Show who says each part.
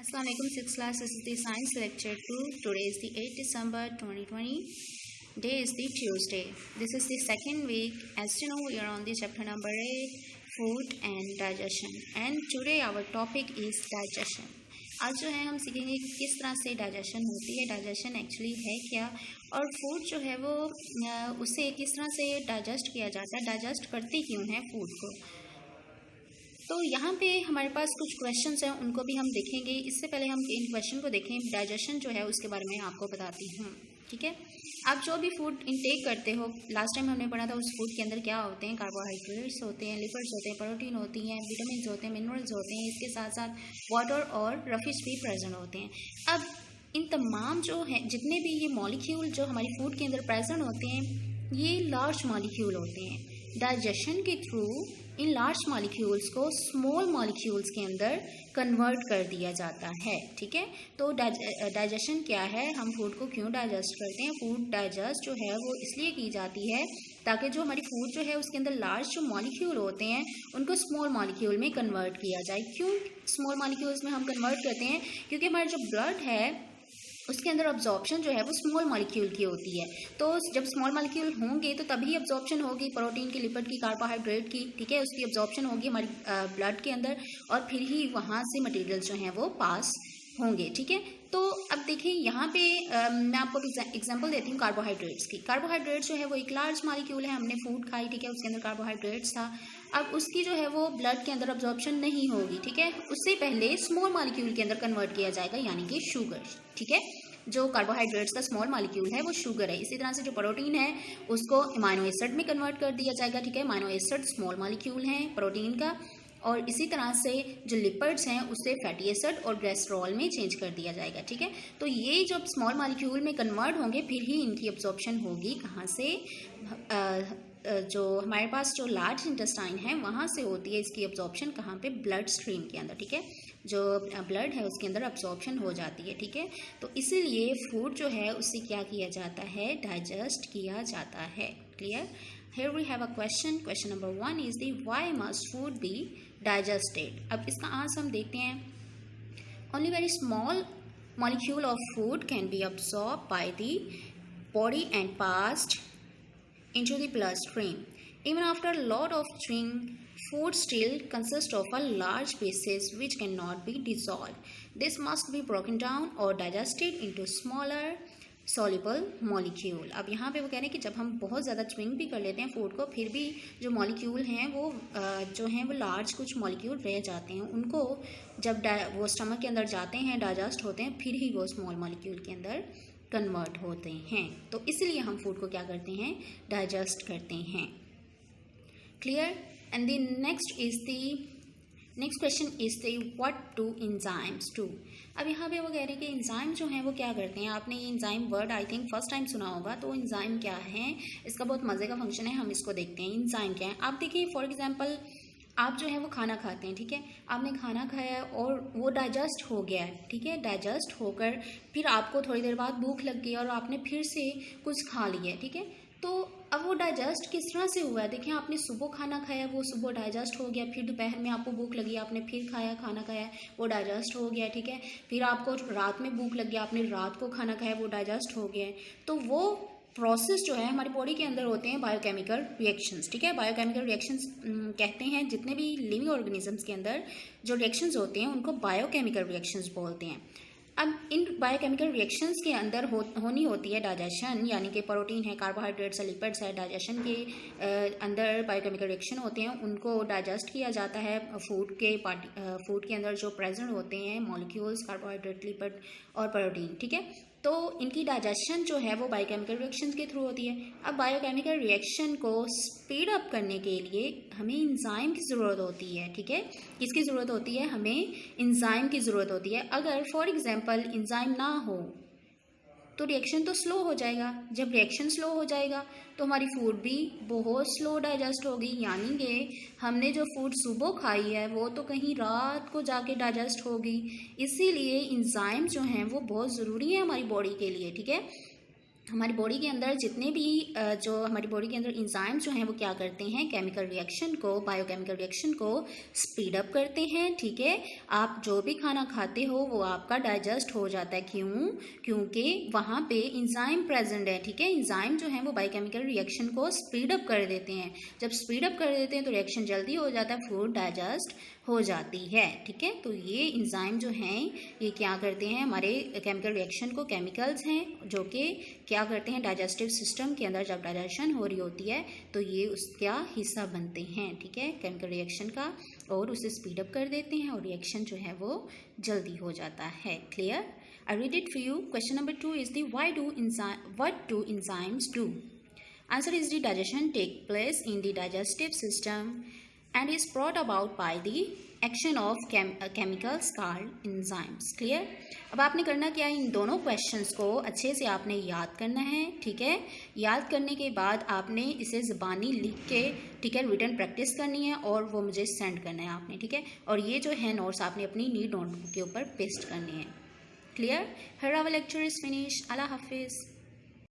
Speaker 1: Assalamu alaikum, 6th class. This is the science lecture 2. Today is the 8th December 2020. Day is the Tuesday. This is the second week. As you know, we are on the chapter number 8, food and digestion. And today our topic is digestion. आज जो है हम सीखेंगे किस तरह से digestion होती है, डाइजेशन एक्चुअली है क्या, और फूड जो है वो उसे किस तरह से डाइजेस्ट किया जाता है, डाइजेस्ट करते क्यों हैं फूड को। तो यहाँ पे हमारे पास कुछ क्वेश्चंस हैं, उनको भी हम देखेंगे। इससे पहले हम इन क्वेश्चन को देखें, डाइजेशन जो है उसके बारे में आपको बताती हूँ। ठीक है, आप जो भी फूड इनटेक करते हो, लास्ट टाइम हमने पढ़ा था उस फूड के अंदर क्या होते हैं, कार्बोहाइड्रेट्स होते हैं, लिपिड्स होते हैं, प्रोटीन होती हैं, विटामिन होते हैं, मिनरल्स होते हैं, इसके साथ साथ वाटर और रफिश भी प्रेजेंट होते हैं। अब इन तमाम जो है जितने भी ये मॉलिक्यूल जो हमारी फूड के अंदर प्रेजेंट होते हैं, ये लार्ज मॉलिक्यूल होते हैं। डाइजेशन के थ्रू इन लार्ज मॉलिक्यूल्स को स्मॉल मॉलिक्यूल्स के अंदर कन्वर्ट कर दिया जाता है। ठीक है, तो डाइजेशन क्या है, हम फूड को क्यों डाइजेस्ट करते हैं। फूड डाइजेस्ट जो है वो इसलिए की जाती है ताकि जो हमारी फूड जो है उसके अंदर लार्ज जो मॉलिक्यूल होते हैं उनको स्मॉल मॉलिक्यूल में कन्वर्ट किया जाए। क्यों स्मॉल मॉलिक्यूल्स में हम कन्वर्ट करते हैं, क्योंकि हमारा जो ब्लड है उसके अंदर अब्जॉर्प्शन जो है वो स्मॉल मॉलिक्यूल की होती है। तो जब स्मॉल मॉलिक्यूल होंगे तो तभी अब्जॉर्प्शन होगी प्रोटीन की, लिपिड की, कार्बोहाइड्रेट की। ठीक है, उसकी अब्जॉर्प्शन होगी हमारी ब्लड के अंदर, और फिर ही वहाँ से मटेरियल जो हैं वो पास होंगे। ठीक है, तो अब देखिए यहाँ पे मैं आपको एग्जांपल देती हूँ कार्बोहाइड्रेट्स की। कार्बोहाइड्रेट्स जो है वो एक लार्ज मॉलिक्यूल है, हमने फूड खाई, ठीक है, उसके अंदर कार्बोहाइड्रेट्स था। अब उसकी जो है वो ब्लड के अंदर अब्जॉर्प्शन नहीं होगी। ठीक है, उससे पहले स्मॉल मॉलिक्यूल के अंदर कन्वर्ट किया जाएगा, यानी कि शुगर। ठीक है, जो कार्बोहाइड्रेट्स का स्मॉल मॉलिक्यूल है वो शुगर है। इसी तरह से जो प्रोटीन है उसको अमाइनो एसिड में कन्वर्ट कर दिया जाएगा। ठीक है, अमाइनो एसिड स्मॉल मॉलिक्यूल है प्रोटीन का, और इसी तरह से जो लिपिड्स हैं उससे फैटी एसिड और ग्लिसरॉल में चेंज कर दिया जाएगा। ठीक है, तो ये जब स्मॉल मॉलिक्यूल में कन्वर्ट होंगे फिर ही इनकी अब्जॉर्प्शन होगी। कहाँ से, जो हमारे पास जो लार्ज इंटेस्टाइन है वहाँ से होती है इसकी अब्जॉर्प्शन, कहाँ पे, ब्लड स्ट्रीम के अंदर। ठीक है, जो ब्लड है उसके अंदर अब्जॉर्प्शन हो जाती है। ठीक है, तो इसीलिए फूड जो है उससे क्या किया जाता है, डाइजेस्ट किया जाता है। Clear. Here we have a question. Question number 1 is the why must food be digested? अब इसका आंसर हम देखते हैं। Only very small molecule of food can be absorbed by the body and passed into the bloodstream. Even after a lot of chewing, food still consists of a large pieces which cannot be dissolved. This must be broken down or digested into smaller soluble molecule. अब यहाँ पे वो कह रहे हैं कि जब हम बहुत ज़्यादा च्विंग भी कर लेते हैं फूड को, फिर भी जो मॉलिक्यूल हैं वो जो हैं वो लार्ज कुछ मॉलिक्यूल रह जाते हैं। उनको जब वो स्टमक के अंदर जाते हैं, डाइजेस्ट होते हैं, फिर ही वो स्मॉल मॉलिक्यूल के अंदर कन्वर्ट होते हैं। तो इसलिए हम फूड को क्या करते हैं, डाइजेस्ट करते हैं। Clear. And the next question is the what do enzymes do. अब यहाँ पे वो कह रहे हैं कि एंजाइम जो हैं वो क्या करते हैं। आपने ये enzyme word I think first time सुना होगा। तो एंजाइम क्या है, इसका बहुत मज़े का फंक्शन है, हम इसको देखते हैं। एंजाइम क्या है, आप देखिए फॉर एग्जांपल आप जो है वो खाना खाते हैं। ठीक है, आपने खाना खाया और वो डाइजेस्ट हो गया है। ठीक है, डाइजेस्ट होकर फिर आपको थोड़ी देर बाद भूख लग गई और आपने फिर से कुछ खा लिया। ठीक है, तो अब वो डाइजेस्ट किस तरह से हुआ है, देखिए आपने सुबह खाना खाया, वो सुबह डाइजेस्ट हो गया, फिर दोपहर में आपको भूख लगी, आपने फिर खाना खाया, वो डाइजेस्ट हो गया। ठीक है, फिर आपको रात में भूख लग गया, आपने रात को खाना खाया, वो डाइजेस्ट हो गया है। तो वो प्रोसेस जो है हमारी बॉडी के अंदर होते हैं बायोकेमिकल रिएक्शंस। ठीक है, बायोकेमिकल रिएक्शंस कहते हैं, जितने भी लिविंग ऑर्गेनिजम्स के अंदर जो रिएक्शंस होते हैं उनको बायोकेमिकल रिएक्शंस बोलते हैं। अब इन बायोकेमिकल रिएक्शंस के अंदर होनी होती है डाइजेशन, यानी कि प्रोटीन है, कार्बोहाइड्रेट्स है, लिपिड्स है, डाइजेशन के अंदर बायोकेमिकल रिएक्शन होते हैं, उनको डाइजेस्ट किया जाता है। फूड के अंदर जो प्रेजेंट होते हैं मॉलिक्यूल्स, कार्बोहाइड्रेट, लिपिड और प्रोटीन। ठीक है, तो इनकी डाइजेशन जो है वो बायोकेमिकल रिएक्शंस के थ्रू होती है। अब बायोकेमिकल रिएक्शन को स्पीड अप करने के लिए हमें एंजाइम की ज़रूरत होती है। ठीक है, किसकी ज़रूरत होती है, हमें एंजाइम की ज़रूरत होती है। अगर फॉर एग्जांपल एंजाइम ना हो तो रिएक्शन तो स्लो हो जाएगा। जब रिएक्शन स्लो हो जाएगा तो हमारी फूड भी बहुत स्लो डाइजेस्ट होगी, यानी कि हमने जो फूड सुबह खाई है वो तो कहीं रात को जाके डाइजेस्ट होगी। इसीलिए एंजाइम जो हैं वो बहुत ज़रूरी है हमारी बॉडी के लिए। ठीक है, हमारी बॉडी के अंदर जितने भी जो हमारी बॉडी के अंदर इंजाइम्स जो हैं वो क्या करते हैं, केमिकल रिएक्शन को, बायोकेमिकल रिएक्शन को स्पीड अप करते हैं। ठीक है, आप जो भी खाना खाते हो वो आपका डाइजेस्ट हो जाता है। क्यों? क्योंकि वहाँ पे इंजाइम प्रेजेंट है। ठीक है, इंजाइम जो है वो बायोकेमिकल रिएक्शन को स्पीड अप कर देते हैं। जब स्पीड अप कर देते हैं तो रिएक्शन जल्दी हो जाता है, फूड डाइजेस्ट हो जाती है। ठीक है, तो ये इंजाइम जो हैं ये क्या करते हैं, हमारे केमिकल रिएक्शन को, केमिकल्स हैं जो कि क्या करते हैं, डाइजेस्टिव सिस्टम के अंदर जब डाइजेशन हो रही होती है तो ये उसका हिस्सा बनते हैं। ठीक है, केमिकल रिएक्शन का, और उसे स्पीड अप कर देते हैं और रिएक्शन जो है वो जल्दी हो जाता है। Clear? I read it for you. Question number 2 is the what do enzymes do? Answer is the digestion take place in the digestive system and is brought about by the action of chemicals called enzymes. Clear? अब आपने करना क्या है, इन दोनों questions को अच्छे से आपने याद करना है। ठीक है, याद करने के बाद आपने इसे ज़बानी लिख के, ठीक है, रिटन प्रैक्टिस करनी है और वो मुझे सेंड करना है आपने। ठीक है, और ये जो है नोट्स आपने अपनी नीट नोटबुक के ऊपर पेस्ट करनी है। Clear? Here our lecture is finish. अल्लाह हाफिज़।